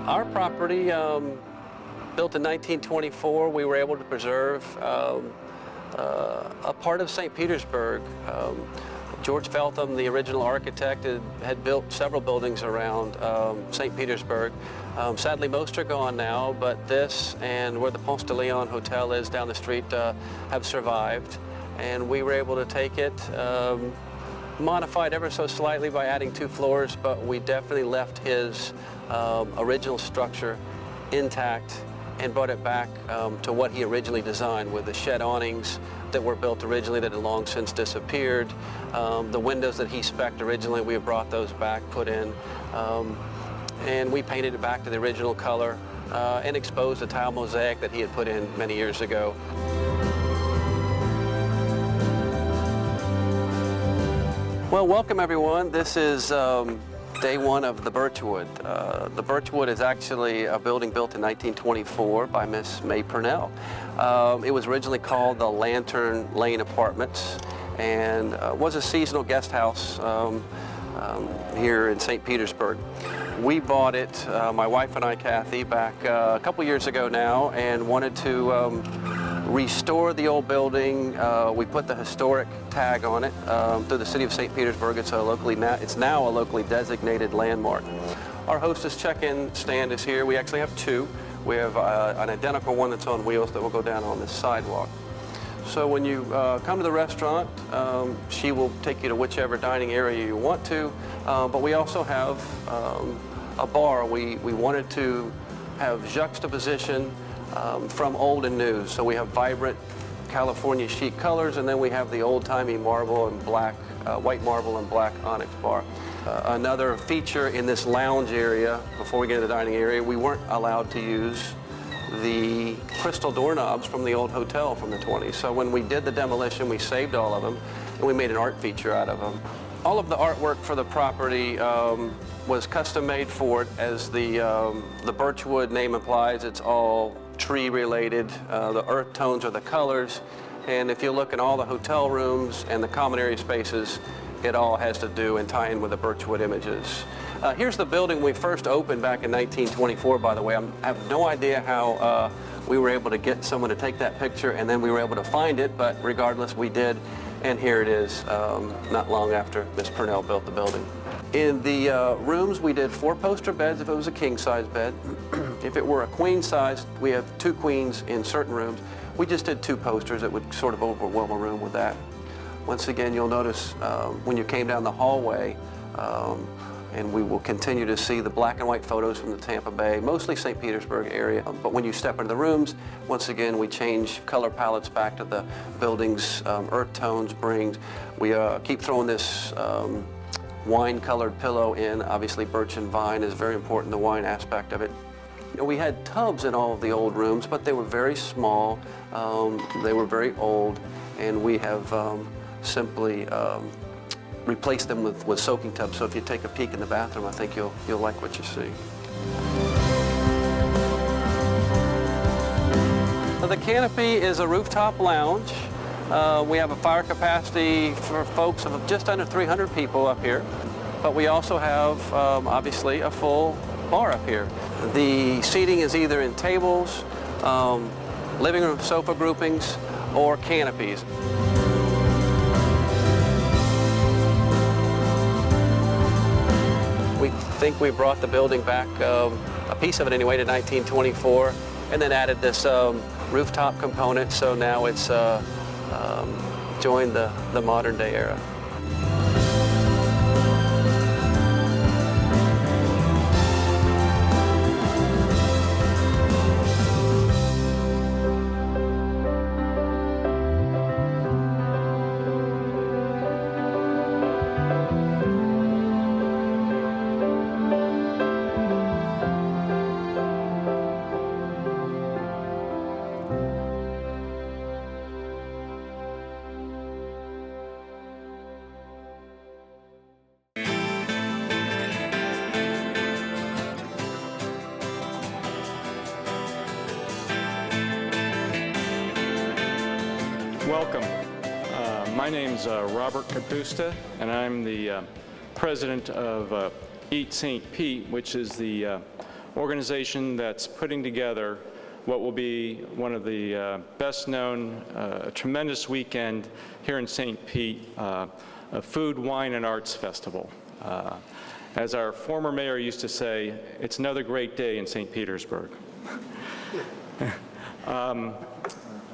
Our property, built in 1924, we were able to preserve a part of St. Petersburg. George Feltham, the original architect, had built several buildings around St. Petersburg. Sadly, most are gone now, but this and where the Ponce de Leon Hotel is down the street have survived. And we were able to take it, modified ever so slightly by adding 2 floors, but we definitely left his original structure intact and brought it back to what he originally designed, with the shed awnings that were built originally that had long since disappeared. The windows that he spec'd originally, we have brought those back, put in, and we painted it back to the original color and exposed the tile mosaic that he had put in many years ago. Well, welcome everyone. This is day 1 of the Birchwood. The Birchwood is actually a building built in 1924 by Miss May Purnell. It was originally called the Lantern Lane Apartments and was a seasonal guest house here in St. Petersburg. We bought it, my wife and I, Kathy, back a couple years ago now, and wanted to restore the old building. We put the historic tag on it through the city of St. Petersburg. It's now a locally designated landmark. Our hostess check-in stand is here. We actually have 2. We have an identical one that's on wheels that will go down on this sidewalk. So when you come to the restaurant, she will take you to whichever dining area you want to, but we also have a bar. We wanted to have juxtaposition from old and new. So we have vibrant California chic colors, and then we have the old-timey marble and black, white marble and black onyx bar. Another feature in this lounge area, before we get to the dining area, we weren't allowed to use the crystal doorknobs from the old hotel from the 20s. So when we did the demolition, we saved all of them, and we made an art feature out of them. All of the artwork for the property was custom made for it. As the Birchwood name implies, it's all tree related. The earth tones are the colors, and if you look in all the hotel rooms and the common area spaces, it all has to do and tie in with the Birchwood images. Here's the building we first opened back in 1924, by the way. I have no idea how we were able to get someone to take that picture, and then we were able to find it, but regardless, we did, and here it is, not long after Miss Purnell built the building. In the rooms, we did 4 poster beds if it was a king-size bed. If it were a queen size, we have 2 queens in certain rooms. We just did 2 posters. It would sort of overwhelm a room with that. Once again, you'll notice when you came down the hallway, and we will continue to see the black and white photos from the Tampa Bay, mostly St. Petersburg area. But when you step into the rooms, once again, we change color palettes back to the building's earth tones, brings. We keep throwing this wine-colored pillow in. Obviously, birch and vine is very important, the wine aspect of it. We had tubs in all of the old rooms, but they were very small, they were very old, and we have simply replaced them with soaking tubs. So if you take a peek in the bathroom, I think you'll like what you see. So the canopy is a rooftop lounge. We have a fire capacity for folks of just under 300 people up here, but we also have obviously a full bar up here. The seating is either in tables, living room sofa groupings, or canopies. We think we brought the building back, a piece of it anyway, to 1924, and then added this rooftop component, so now it's joined the modern day era. Welcome. My name's Robert Kapusta, and I'm the president of E.A.T St. Pete, which is the organization that's putting together what will be one of the best known, tremendous weekend here in St. Pete, a food, wine, and arts festival. As our former mayor used to say, it's another great day in St. Petersburg.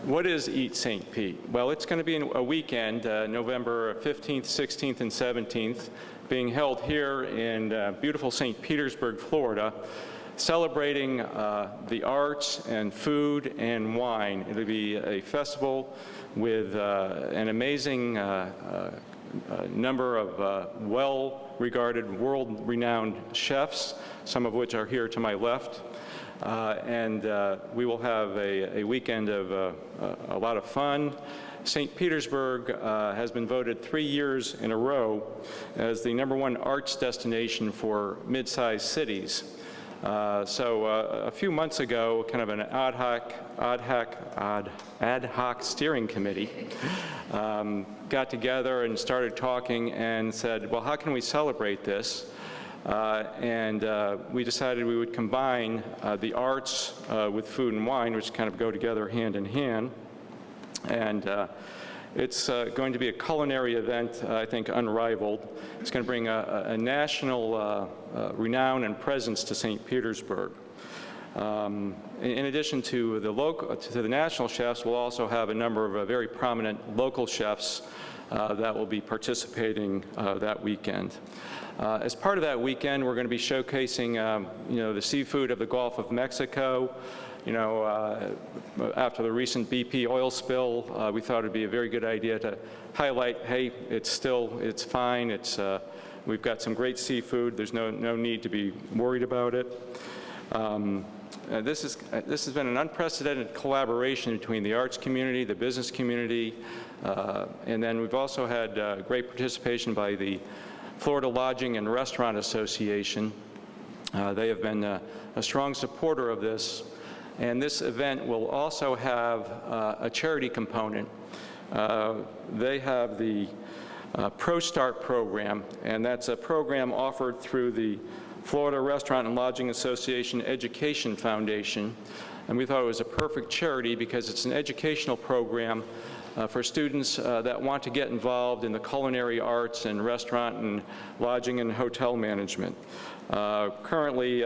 What is E.A.T St. Pete? Well, it's going to be a weekend, November 15th, 16th, and 17th, being held here in beautiful St. Petersburg, Florida, celebrating the arts and food and wine. It'll be a festival with an amazing number of well-regarded, world-renowned chefs, some of which are here to my left. And we will have a weekend of a lot of fun. St. Petersburg has been voted 3 years in a row as the #1 arts destination for mid-sized cities. So a few months ago, kind of an ad hoc steering committee got together and started talking and said, well, how can we celebrate this? And we decided we would combine the arts with food and wine, which kind of go together hand in hand. And it's going to be a culinary event, I think, unrivaled. It's going to bring a national renown and presence to St. Petersburg. In addition to the national chefs, we'll also have a number of very prominent local chefs that will be participating that weekend. As part of that weekend, we're going to be showcasing, the seafood of the Gulf of Mexico. After the recent BP oil spill, we thought it'd be a very good idea to highlight, hey, it's fine. We've got some great seafood. There's no need to be worried about it. This has been an unprecedented collaboration between the arts community, the business community, and then we've also had great participation by the Florida Lodging and Restaurant Association. They have been a strong supporter of this. And this event will also have a charity component. They have the Pro Start program, and that's a program offered through the Florida Restaurant and Lodging Association Education Foundation. And we thought it was a perfect charity because it's an educational program for students that want to get involved in the culinary arts and restaurant and lodging and hotel management. Currently,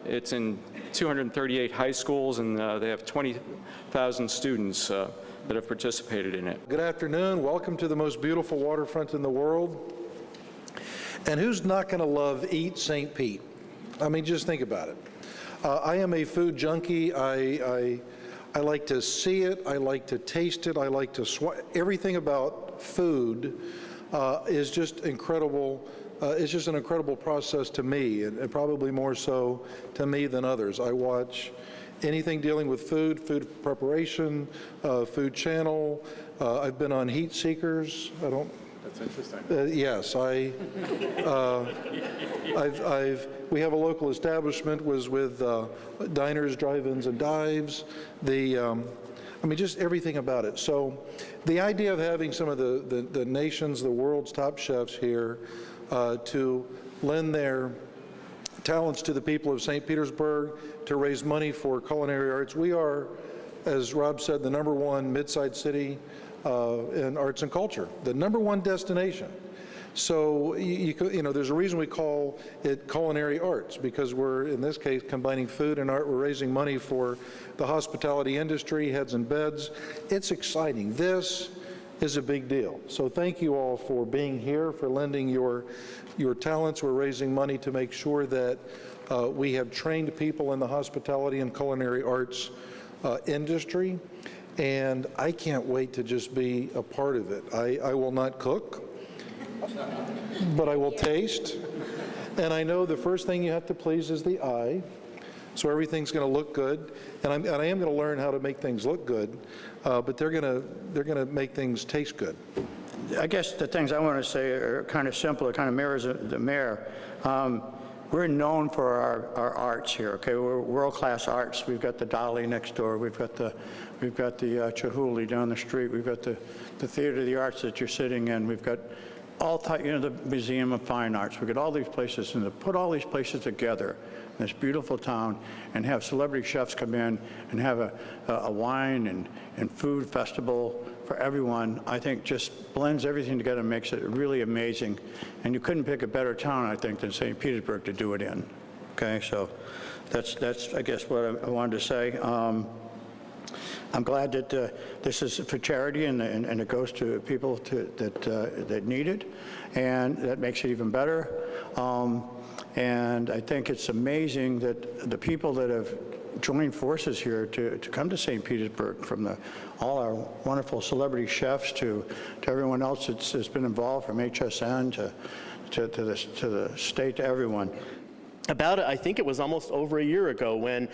it's in 238 high schools, and they have 20,000 students that have participated in it. Good afternoon. Welcome to the most beautiful waterfront in the world. And who's not going to love E.A.T St. Pete? I mean, just think about it. I am a food junkie. I like to see it. I like to taste it. I like to everything about food is just incredible. It's just an incredible process to me, and probably more so to me than others. I watch anything dealing with food preparation, Food Channel. I've been on Heat Seekers. That's interesting. Yes, we have a local establishment was with diners, drive-ins, and dives. Just everything about it. So the idea of having some of the nation's, the world's top chefs here to lend their talents to the people of St. Petersburg to raise money for culinary arts. We are, as Rob said, the #1 mid-sized city in arts and culture, the #1 destination. So there's a reason we call it culinary arts, because we're, in this case, combining food and art. We're raising money for the hospitality industry, heads and beds. It's exciting. This is a big deal. So thank you all for being here, for lending your talents. We're raising money to make sure that we have trained people in the hospitality and culinary arts industry. And I can't wait to just be a part of it. I will not cook, but I will taste. And I know the first thing you have to please is the eye. So everything's going to look good. And I am going to learn how to make things look good, but they're going to make things taste good. I guess the things I want to say are kind of simple. It kind of mirrors the mayor. We're known for our arts here. Okay, we're world-class arts. We've got the Dali next door. We've got the Chihuly down the street. We've got the Theater of the Arts that you're sitting in. We've got the Museum of Fine Arts. We got all these places, and to put all these places together in this beautiful town and have celebrity chefs come in and have a wine and food festival for everyone, I think just blends everything together and makes it really amazing. And you couldn't pick a better town, I think, than St. Petersburg to do it in. Okay, so that's I guess what I wanted to say. I'm glad that this is for charity and it goes to people that need it, and that makes it even better. And I think it's amazing that the people that have joined forces here to come to St. Petersburg, from all our wonderful celebrity chefs to everyone else that's been involved, from HSN to the state, to everyone. I think it was almost over a year ago when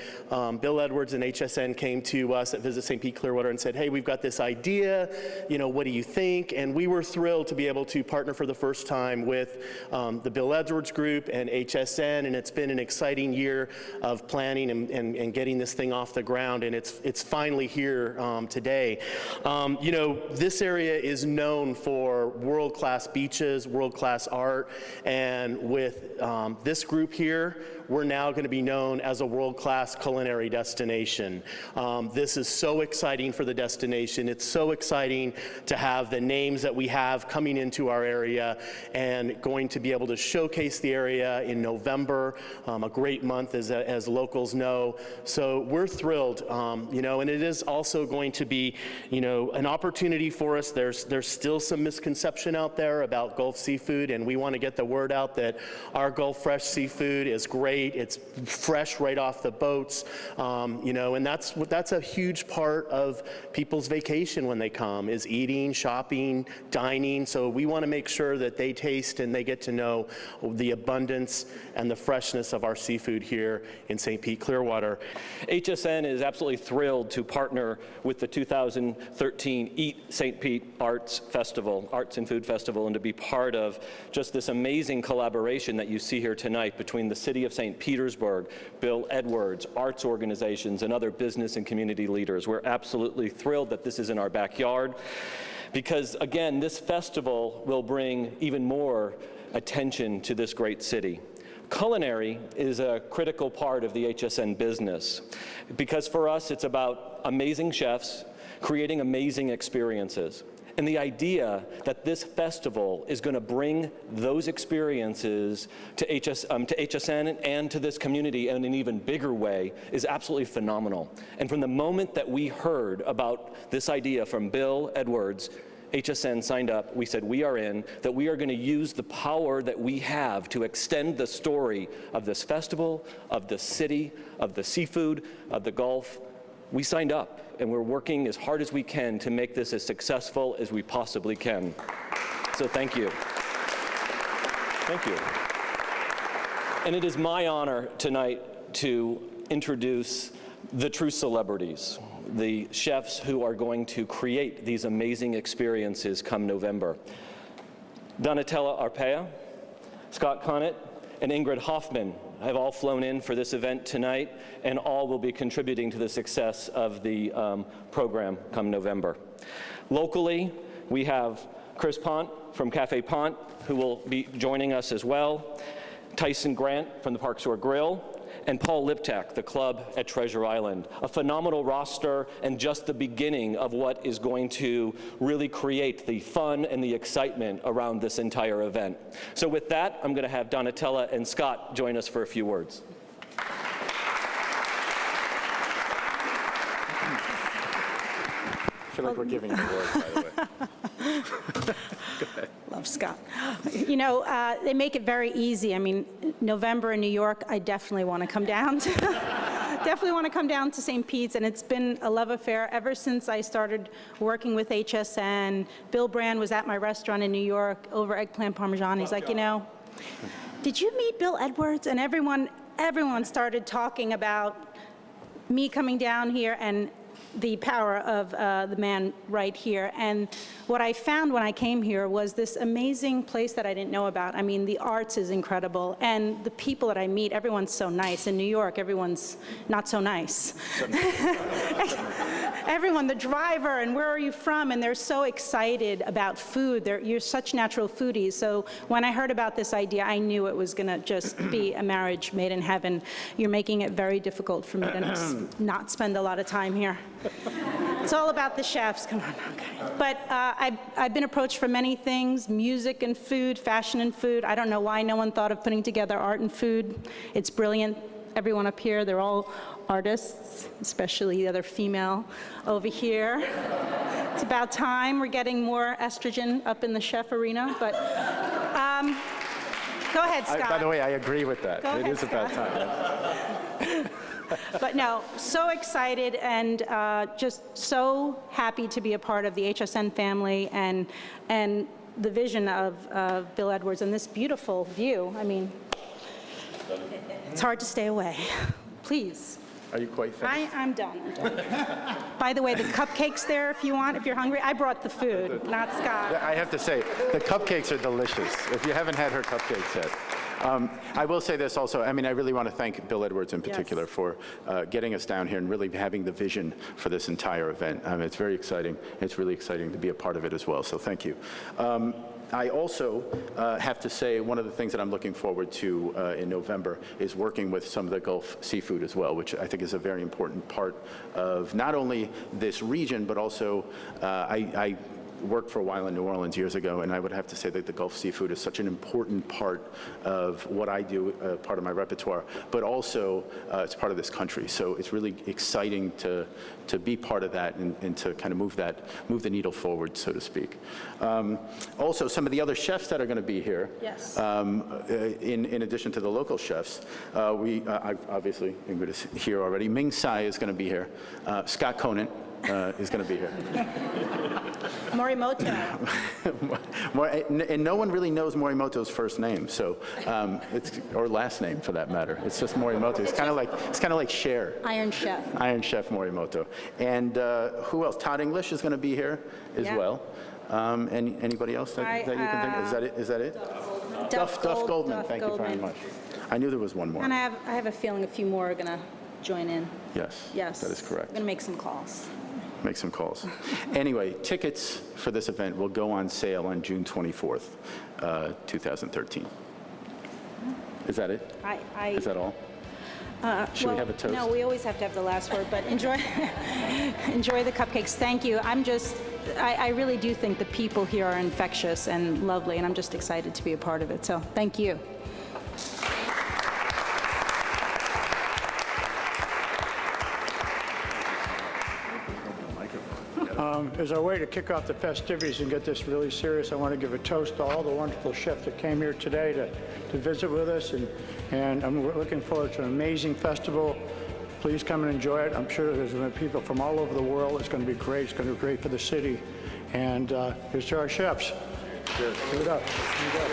Bill Edwards and HSN came to us at Visit St. Pete Clearwater and said, hey, we've got this idea, what do you think? And we were thrilled to be able to partner for the first time with the Bill Edwards Group and HSN, and it's been an exciting year of planning and getting this thing off the ground, and it's finally here today. This area is known for world-class beaches, world-class art, and with this group here, we're now going to be known as a world-class culinary destination. This is so exciting for the destination. It's so exciting to have the names that we have coming into our area and going to be able to showcase the area in November, a great month as locals know. So we're thrilled, and it is also going to be, an opportunity for us. There's still some misconception out there about Gulf seafood, and we want to get the word out that our Gulf fresh seafood is great. It's fresh right off the boats, and that's a huge part of people's vacation when they come, is eating, shopping, dining. So we want to make sure that they taste and they get to know the abundance and the freshness of our seafood here in St. Pete Clearwater. HSN is absolutely thrilled to partner with the 2013 E.A.T St. Pete Arts and Food Festival, and to be part of just this amazing collaboration that you see here tonight between the City of St. Petersburg, Bill Edwards, arts organizations, and other business and community leaders. We're absolutely thrilled that this is in our backyard because, again, this festival will bring even more attention to this great city. Culinary is a critical part of the HSN business because for us it's about amazing chefs creating amazing experiences. And the idea that this festival is going to bring those experiences to HSN and to this community in an even bigger way is absolutely phenomenal. And from the moment that we heard about this idea from Bill Edwards, HSN signed up, we said we are in, that we are going to use the power that we have to extend the story of this festival, of the city, of the seafood, of the Gulf. We signed up, and we're working as hard as we can to make this as successful as we possibly can. So thank you. Thank you. And it is my honor tonight to introduce the true celebrities, the chefs who are going to create these amazing experiences come November. Donatella Arpaia, Scott Connett, and Ingrid Hoffman have all flown in for this event tonight, and all will be contributing to the success of the program come November. Locally, we have Chris Pont from Cafe Pont, who will be joining us as well, Tyson Grant from the Park Shore Grill, and Paul Liptak, the club at Treasure Island. A phenomenal roster and just the beginning of what is going to really create the fun and the excitement around this entire event. So with that, I'm going to have Donatella and Scott join us for a few words. I feel like we're giving you awards, by the way. Love Scott. They make it very easy. I mean, November in New York, I definitely want to come down to, St. Pete's, and it's been a love affair ever since I started working with HSN. Bill Brand was at my restaurant in New York over eggplant parmesan. He's like, did you meet Bill Edwards? And everyone started talking about me coming down here and the power of the man right here. And what I found when I came here was this amazing place that I didn't know about. I mean, the arts is incredible, and the people that I meet, everyone's so nice. In New York, everyone's not so nice. everyone, the driver, and where are you from? And they're so excited about food. You're such natural foodies. So when I heard about this idea, I knew it was going to just be a marriage made in heaven. You're making it very difficult for me to not spend a lot of time here. It's all about the chefs. Come on. Okay. But I've been approached for many things: music and food, fashion and food. I don't know why no one thought of putting together art and food. It's brilliant. Everyone up here, they're all artists, especially the other female over here. It's about time we're getting more estrogen up in the chef arena, but go ahead, Scott. By the way, I agree with that. Go It ahead, is about time. But no, so excited and just so happy to be a part of the HSN family and the vision of Bill Edwards and this beautiful view. I mean, it's hard to stay away. Please. Are you quite finished? I'm done. By the way, the cupcakes there if you want, if you're hungry. I brought the food, not Scott. I have to say, the cupcakes are delicious. If you haven't had her cupcakes yet. I will say this also, I mean, I really want to thank Bill Edwards in particular for getting us down here and really having the vision for this entire event. It's very exciting. It's really exciting to be a part of it as well, so thank you. I also have to say one of the things that I'm looking forward to in November is working with some of the Gulf seafood as well, which I think is a very important part of not only this region, but also I worked for a while in New Orleans years ago, and I would have to say that the Gulf seafood is such an important part of what I do, part of my repertoire, but also it's part of this country. So it's really exciting to be part of that and to kind of move the needle forward, so to speak. Also, some of the other chefs that are going to be here, Yes. in addition to the local chefs, I obviously Ingrid is here already. Ming Tsai is going to be here. Scott Conant is going to be here. Morimoto. And no one really knows Morimoto's first name, so or last name for that matter. It's just Morimoto. It's kind of like Cher. Iron Chef. Iron Chef Morimoto. And who else? Todd English is going to be here as Yeah. well. Anybody else that you can think of? Is that it? Duff Goldman. Thank you very much. I knew there was one more. And I have a feeling a few more are going to join in. Yes. Yes. That is correct. I'm going to make some calls. Make some calls. Anyway, tickets for this event will go on sale on June 24th, 2013. Is that it? Is that all? Should we have a toast? No, we always have to have the last word, but enjoy the cupcakes. Thank you. I really do think the people here are infectious and lovely, and I'm just excited to be a part of it. So thank you. As our way to kick off the festivities and get this really serious, I want to give a toast to all the wonderful chefs that came here today to visit with us, and I'm looking forward to an amazing festival. Please come and enjoy it. I'm sure there's going to be people from all over the world. It's going to be great. It's going to be great for the city. And here's to our chefs. Cheers. Give it up. Give it up.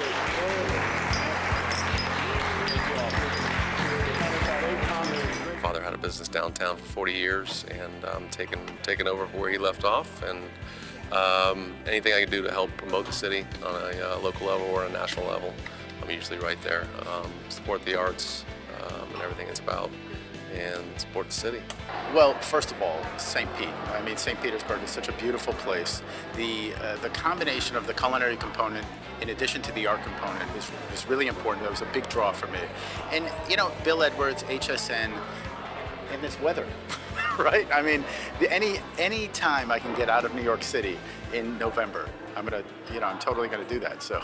Father had a business downtown for 40 years, and taken over where he left off. And anything I can do to help promote the city on a local level or a national level, I'm usually right there. Support the arts and everything it's about, and support the city. Well, first of all, St. Pete. I mean, St. Petersburg is such a beautiful place. The combination of the culinary component in addition to the art component is really important. That was a big draw for me. And, you know, Bill Edwards, HSN, in this weather, right? I mean, any time I can get out of New York City in November, I'm totally gonna do that. So,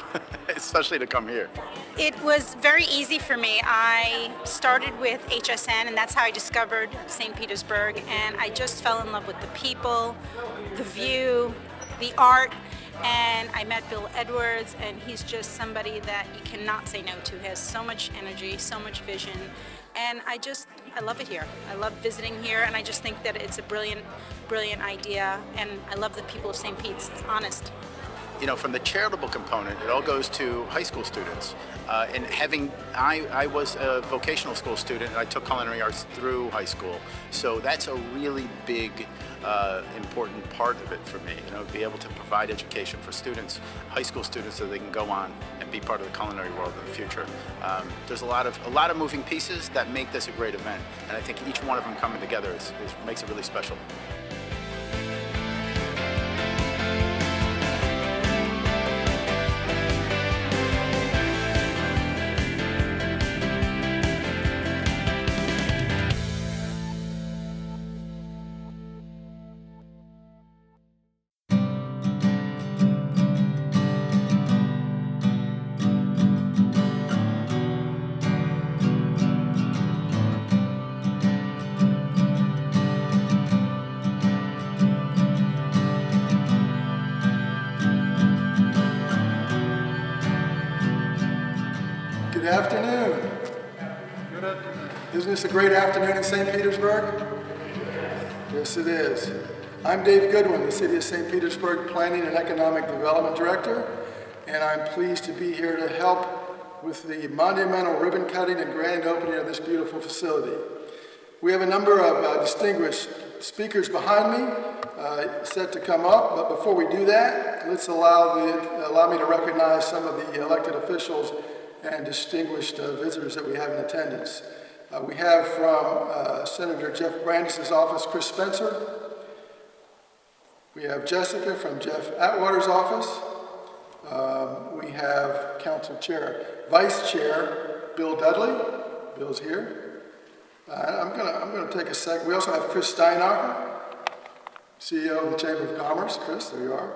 especially to come here. It was very easy for me. I started with HSN, and that's how I discovered St. Petersburg. And I just fell in love with the people, the view, the art. And I met Bill Edwards, and he's just somebody that you cannot say no to. He has so much energy, so much vision. And I love it here. I love visiting here, and I just think that it's a brilliant, brilliant idea. And I love the people of St. Pete's. It's honest. You know, from the charitable component, it all goes to high school students. I was a vocational school student, and I took culinary arts through high school. So that's a really big, important part of it for me. You know, be able to provide education for students, high school students, so they can go on and be part of the culinary world in the future. There's a lot of moving pieces that make this a great event, and I think each one of them coming together makes it really special. Isn't this a great afternoon in St. Petersburg? Yes, it is. I'm Dave Goodwin, the City of St. Petersburg Planning and Economic Development Director, and I'm pleased to be here to help with the monumental ribbon cutting and grand opening of this beautiful facility. We have a number of distinguished speakers behind me set to come up, but before we do that, let's allow me to recognize some of the elected officials and distinguished visitors that we have in attendance. We have from Senator Jeff Brandis' office, Chris Spencer. We have Jessica from Jeff Atwater's office. We have Council Chair, Vice Chair Bill Dudley. Bill's here. I'm gonna take a second. We also have Chris Steinacher, CEO of the Chamber of Commerce. Chris, there you are.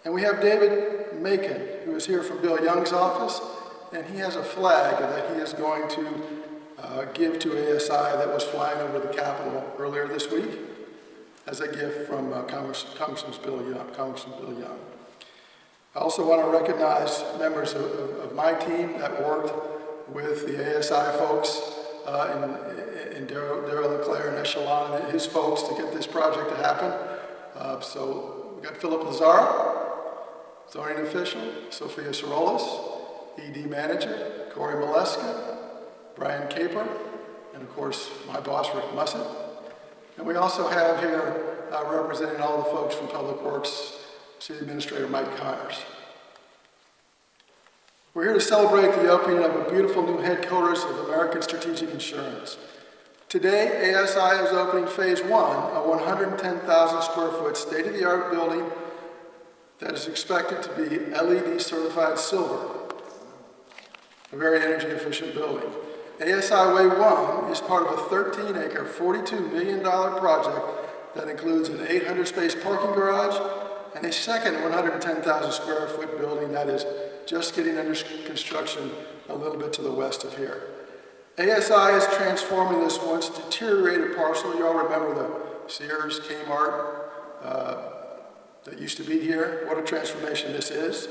And we have David Macon, who is here from Bill Young's office, and he has a flag that he is going to give to ASI that was flying over the Capitol earlier this week as a gift from Congressman Bill Young. I also want to recognize members of my team that worked with the ASI folks in Darryl Leclerc and Echelon and his folks to get this project to happen. So we've got Philip Lazar, zoning official, Sophia Sorolis, ED manager, Corey Maleska, Brian Caper, and of course my boss Rick Mussett. And we also have here representing all the folks from Public Works, City Administrator Mike Connors. We're here to celebrate the opening of a beautiful new headquarters of American Strategic Insurance. Today, ASI is opening Phase 1, a 110,000 square foot state-of-the-art building that is expected to be LED certified silver, a very energy efficient building. ASI Way 1 is part of a 13-acre, $42 million project that includes an 800-space parking garage and a second 110,000 square foot building that is just getting under construction a little bit to the west of here. ASI is transforming this once deteriorated parcel. You all remember the Sears, Kmart that used to be here. What a transformation this is.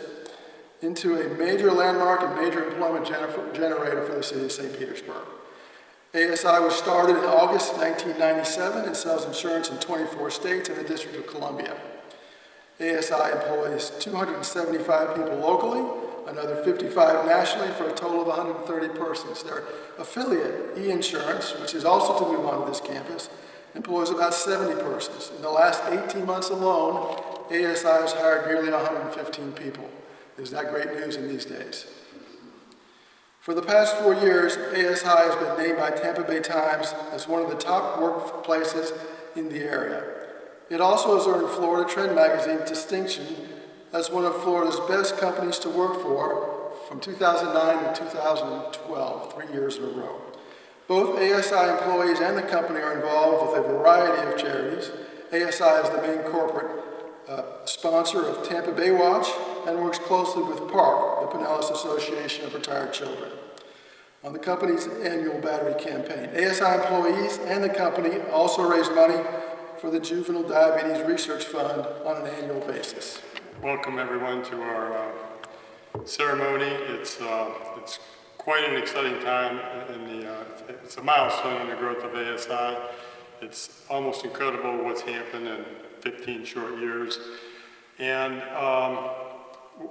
Into a major landmark and major employment generator for the city of St. Petersburg. ASI was started in August 1997 and sells insurance in 24 states and the District of Columbia. ASI employs 275 people locally, another 55 nationally, for a total of 130 persons. Their affiliate, E-Insurance, which is also to move onto this campus, employs about 70 persons. In the last 18 months alone, ASI has hired nearly 115 people. Isn't that great news in these days? For the past 4 years, ASI has been named by Tampa Bay Times as one of the top workplaces in the area. It also has earned Florida Trend Magazine's distinction as one of Florida's best companies to work for from 2009 to 2012, 3 years in a row. Both ASI employees and the company are involved with a variety of charities. ASI is the main corporate sponsor of Tampa Bay Watch and works closely with PARC, the Pinellas Association of Retired Children, on the company's annual battery campaign. ASI employees and the company also raise money for the Juvenile Diabetes Research Fund on an annual basis. Welcome everyone to our ceremony. It's quite an exciting time, and it's a milestone in the growth of ASI. It's almost incredible what's happened in 15 short years. And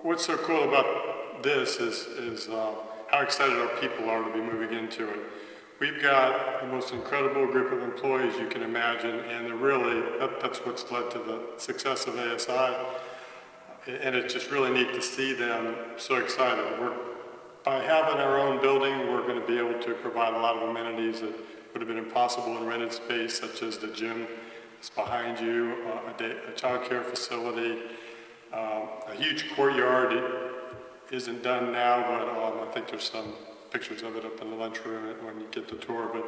what's so cool about this is how excited our people are to be moving into it. We've got the most incredible group of employees you can imagine, and that's what's led to the success of ASI. And it's just really neat to see them so excited. By having our own building, we're going to be able to provide a lot of amenities that would have been impossible in rented space, such as the gym that's behind you, a child care facility, a huge courtyard. It isn't done now, but I think there's some pictures of it up in the lunchroom when you get the tour. But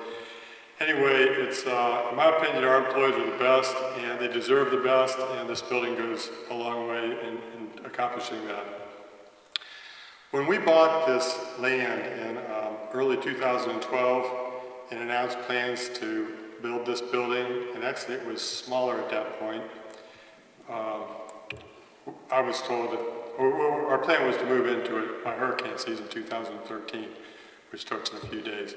anyway, it's, in my opinion, our employees are the best, and they deserve the best, and this building goes a long way in accomplishing that. When we bought this land in early 2012 and announced plans to build this building, and actually it was smaller at that point, I was told that our plan was to move into it by hurricane season 2013, which starts in a few days.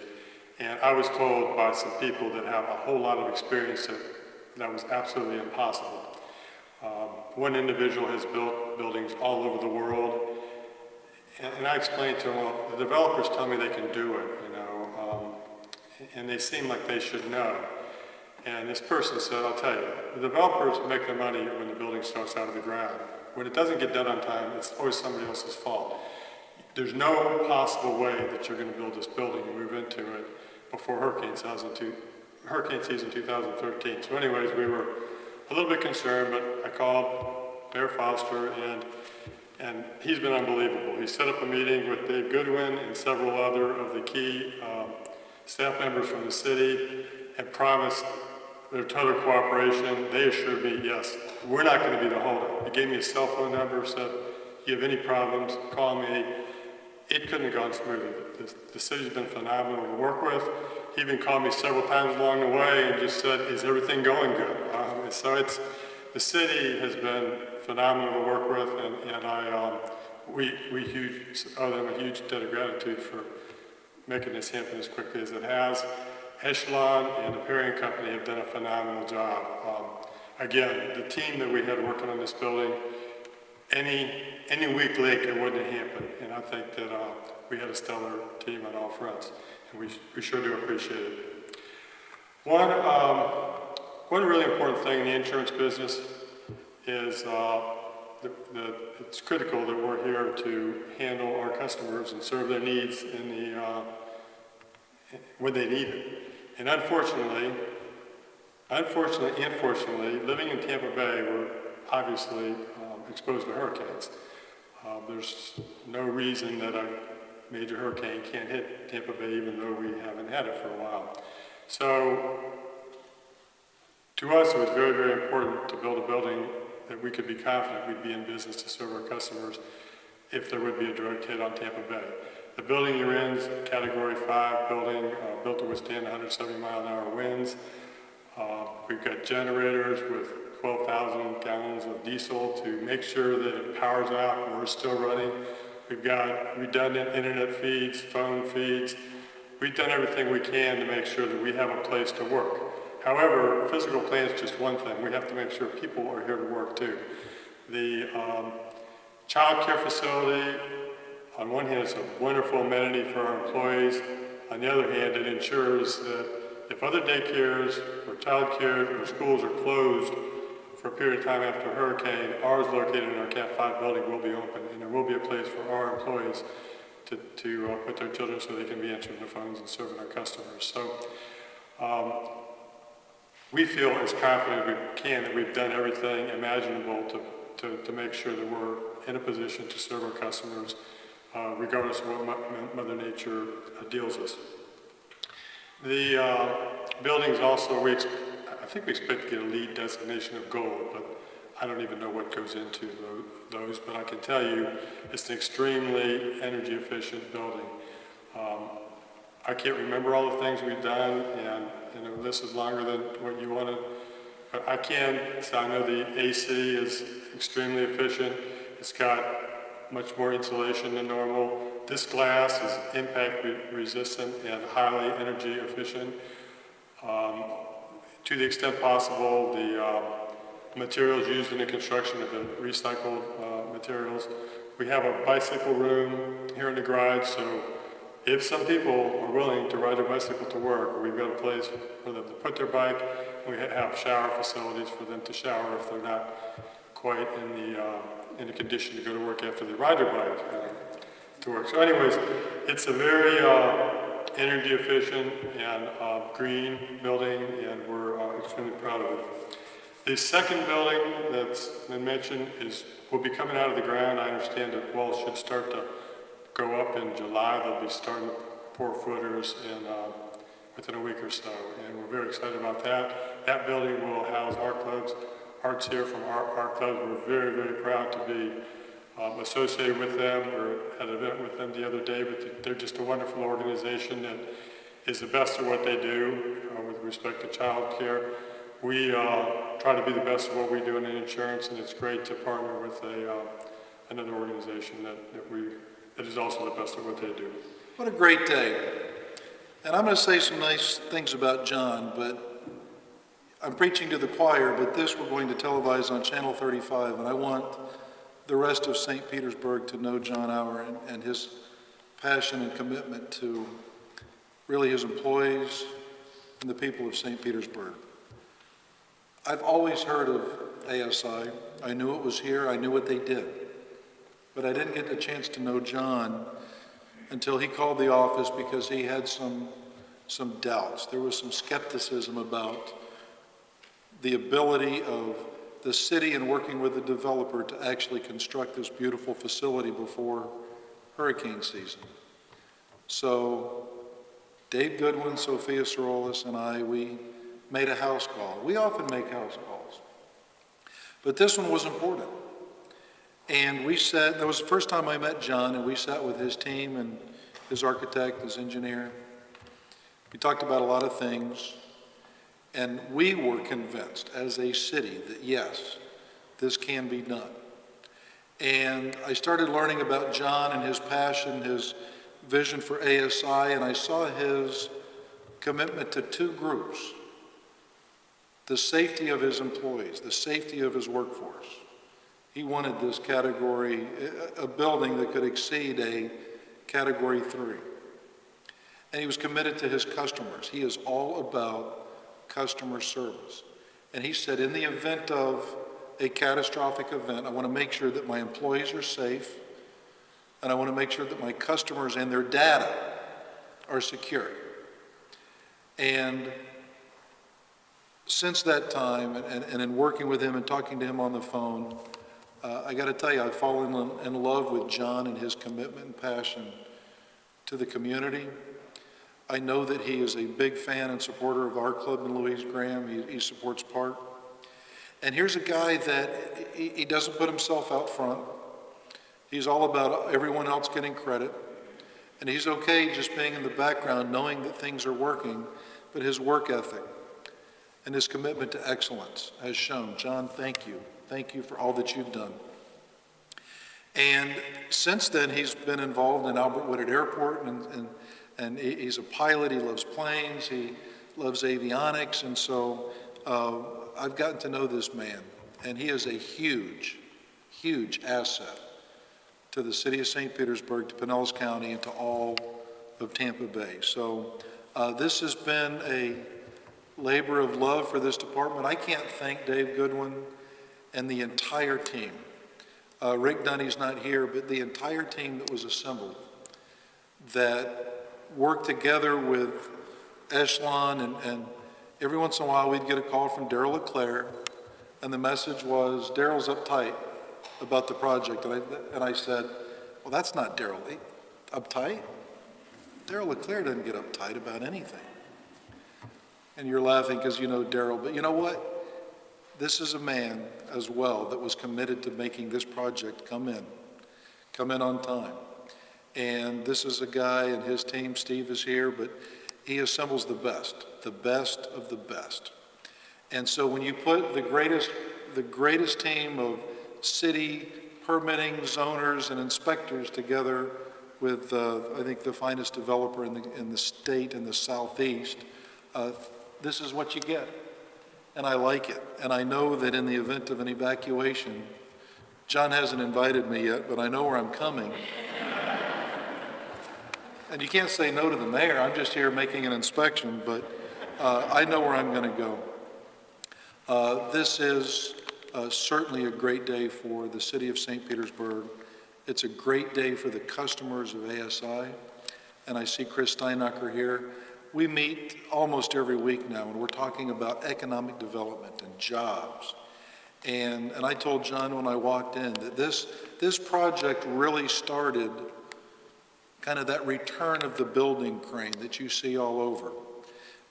And I was told by some people that have a whole lot of experience that that was absolutely impossible. One individual has built buildings all over the world, and I explained to him, well, the developers tell me they can do it, you know, and they seem like they should know. And this person said, I'll tell you, the developers make their money when the building starts out of the ground. When it doesn't get done on time, it's always somebody else's fault. There's no possible way that you're going to build this building and move into it before hurricane season 2013. So anyways, we were a little bit concerned, but I called Bear Foster, and he's been unbelievable. He set up a meeting with Dave Goodwin and several other of the key staff members from the city and promised their total cooperation. They assured me, yes, we're not going to be the holdup. He gave me a cell phone number, said, if you have any problems, call me. It couldn't have gone smoother. The city's been phenomenal to work with. He even called me several times along the way and just said, is everything going good? So the city has been phenomenal to work with, and we owe them a huge debt of gratitude for making this happen as quickly as it has. Echelon and the Perry Company have done a phenomenal job. Again, the team that we had working on this building, any week late, it wouldn't have happened, and I think that we had a stellar team on all fronts, and we sure do appreciate it. One really important thing in the insurance business is it's critical that we're here to handle our customers and serve their needs in when they need it. And unfortunately, living in Tampa Bay, we're obviously exposed to hurricanes. There's no reason that a major hurricane can't hit Tampa Bay, even though we haven't had it for a while. So to us, it was very, very important to build a building that we could be confident we'd be in business to serve our customers if there would be a direct hit on Tampa Bay. The building you're in is a Category 5 building, built to withstand 170-mile-an-hour winds. We've got generators with 12,000 gallons of diesel to make sure that if power's out, we're still running. We've got redundant internet feeds, phone feeds. We've done everything we can to make sure that we have a place to work. However, physical plant is just one thing. We have to make sure people are here to work too. The child care facility, on one hand, it's a wonderful amenity for our employees. On the other hand, it ensures that if other daycares or child care or schools are closed for a period of time after a hurricane, ours located in our Cat 5 building will be open, and there will be a place for our employees to put their children so they can be answering the phones and serving our customers. So we feel as confident as we can that we've done everything imaginable to make sure that we're in a position to serve our customers regardless of what Mother Nature deals us. The buildings also, I think we expect to get a LEED designation of gold, but I don't even know what goes into those, but I can tell you it's an extremely energy efficient building. I can't remember all the things we've done, and this is longer than what you wanted, but I can. So I know the AC is extremely efficient. It's got much more insulation than normal. This glass is impact resistant and highly energy efficient. To the extent possible, the materials used in the construction have been recycled materials. We have a bicycle room here in the garage, so if some people are willing to ride their bicycle to work, we've got a place for them to put their bike. We have shower facilities for them to shower if they're not quite in the condition to go to work after they ride their bike to work. So anyways, it's a very energy efficient and green building, and we're extremely proud of it. The second building that's been mentioned will be coming out of the ground. I understand that walls should start to go up in July. They'll be starting to pour footers within a week or so, and we're very excited about that. That building will house art clubs. Art's here from art clubs. We're very, very proud to be associated with them. We're at an event with them the other day, but they're just a wonderful organization that is the best at what they do with respect to child care. We try to be the best at what we do in insurance, and it's great to partner with another organization that is also the best at what they do. What a great day. And I'm going to say some nice things about John, but I'm preaching to the choir, but this we're going to televise on Channel 35, and I want the rest of St. Petersburg to know John Auer and his passion and commitment to really his employees and the people of St. Petersburg. I've always heard of ASI. I knew it was here. I knew what they did. But I didn't get the chance to know John until he called the office because he had some doubts. There was some skepticism about the ability of the city and working with the developer to actually construct this beautiful facility before hurricane season. So Dave Goodwin, Sophia Sorolis, and I, we made a house call. We often make house calls. But this one was important. And we sat, that was the first time I met John, and we sat with his team and his architect, his engineer. We talked about a lot of things, and we were convinced as a city that yes, this can be done. And I started learning about John and his passion, his vision for ASI, and I saw his commitment to two groups: the safety of his employees, the safety of his workforce. He wanted this category, a building that could exceed a Category 3. And he was committed to his customers. He is all about customer service. And he said, in the event of a catastrophic event, I want to make sure that my employees are safe, and I want to make sure that my customers and their data are secure. And since that time, and in working with him and talking to him on the phone, I got to tell you, I've fallen in love with John and his commitment and passion to the community. I know that he is a big fan and supporter of our club in Louise Graham. He supports Park. And here's a guy that he doesn't put himself out front. He's all about everyone else getting credit. And he's okay just being in the background, knowing that things are working, but his work ethic and his commitment to excellence has shown. John, thank you. Thank you for all that you've done. And since then, he's been involved in Albert Woodard Airport, and he's a pilot. He loves planes. He loves avionics. And so I've gotten to know this man, and he is a huge, huge asset to the city of St. Petersburg, to Pinellas County, and to all of Tampa Bay. So this has been a labor of love for this department. I can't thank Dave Goodwin and the entire team. Rick Dunny's not here, but the entire team that was assembled that worked together with Echelon, and every once in a while we'd get a call from Daryl LeClaire, and the message was, Daryl's uptight about the project. And I said, well, that's not Daryl. Uptight? Daryl LeClaire doesn't get uptight about anything. And you're laughing because you know Daryl, but you know what? This is a man as well that was committed to making this project come in on time. And this is a guy and his team, Steve is here, but he assembles the best of the best. And so when you put the greatest team of city permitting zoners and inspectors together with, I think, the finest developer in the state in the Southeast, this is what you get. And I like it. And I know that in the event of an evacuation, John hasn't invited me yet, but I know where I'm coming. And you can't say no to the mayor. I'm just here making an inspection, but I know where I'm going to go. This is certainly a great day for the city of St. Petersburg. It's a great day for the customers of ASI. And I see Chris Steinacher here. We meet almost every week now, and we're talking about economic development and jobs. And I told John when I walked in that this project really started kind of that return of the building crane that you see all over.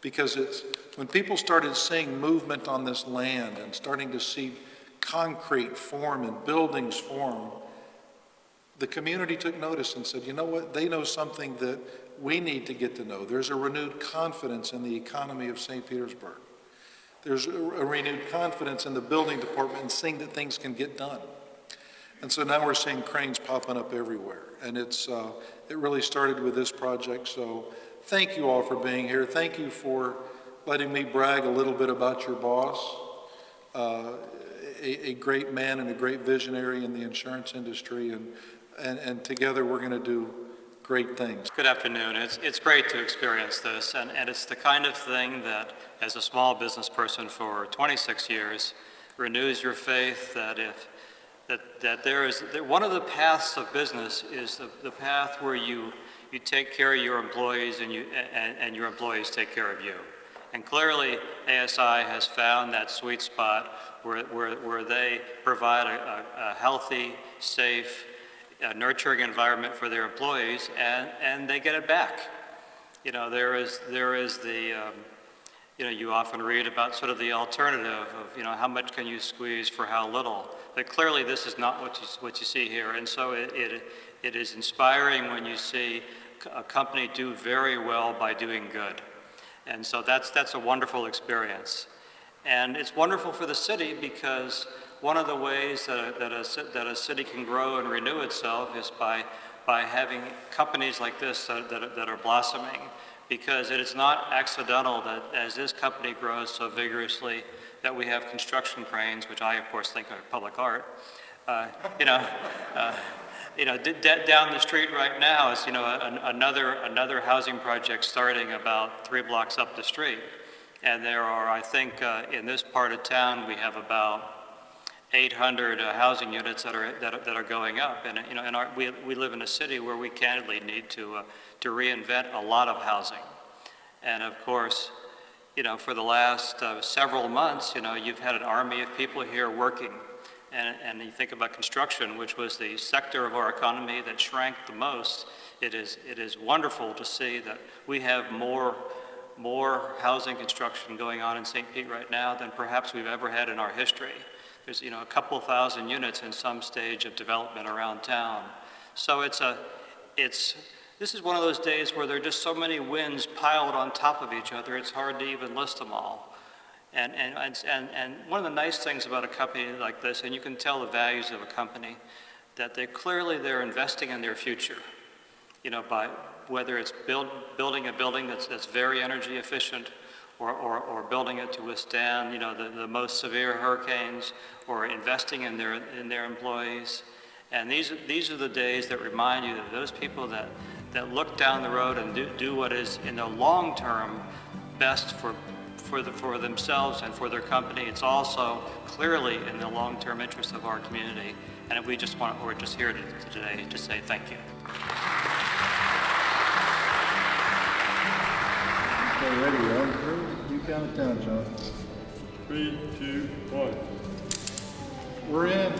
Because it's when people started seeing movement on this land and starting to see concrete form and buildings form, the community took notice and said, you know what, they know something that we need to get to know. There's a renewed confidence in the economy of St. Petersburg. There's a renewed confidence in the building department and seeing that things can get done. And so now we're seeing cranes popping up everywhere. And it really started with this project. So thank you all for being here. Thank you for letting me brag a little bit about your boss, a great man and a great visionary in the insurance industry, and together we're going to do great things. Good afternoon. It's great to experience this, and it's the kind of thing that, as a small business person for 26 years, renews your faith that one of the paths of business is the path where you take care of your employees and your employees take care of you. And clearly, ASI has found that sweet spot where they provide a healthy, safe, nurturing environment for their employees, and they get it back. You know, there is the, you often read about sort of the alternative of, how much can you squeeze for how little. But clearly this is not what you see here. And so it is inspiring when you see a company do very well by doing good. And so that's a wonderful experience. And it's wonderful for the city because one of the ways that a city can grow and renew itself is by having companies like this that are blossoming, because it is not accidental that as this company grows so vigorously that we have construction cranes, which I of course think are public art. Down the street right now is another housing project starting about 3 blocks up the street, and there are, I think, in this part of town we have about 800 housing units that are going up, and we live in a city where we candidly need to reinvent a lot of housing, and of course, for the last several months, you've had an army of people here working, and you think about construction, which was the sector of our economy that shrank the most. It is wonderful to see that we have more housing construction going on in St. Pete right now than perhaps we've ever had in our history. There's a couple thousand units in some stage of development around town. So this is one of those days where there are just so many wins piled on top of each other, it's hard to even list them all. And one of the nice things about a company like this, and you can tell the values of a company, that they're investing in their future. By whether it's building a building that's very energy efficient, or building it to withstand, the most severe hurricanes, or investing in their employees. And these are the days that remind you that those people that look down the road and do what is in the long term best for themselves and for their company. It's also clearly in the long term interest of our community. And we're just here today to say thank you. Okay, ready, round through. You count it down, John. 3, 2, 1. We're in.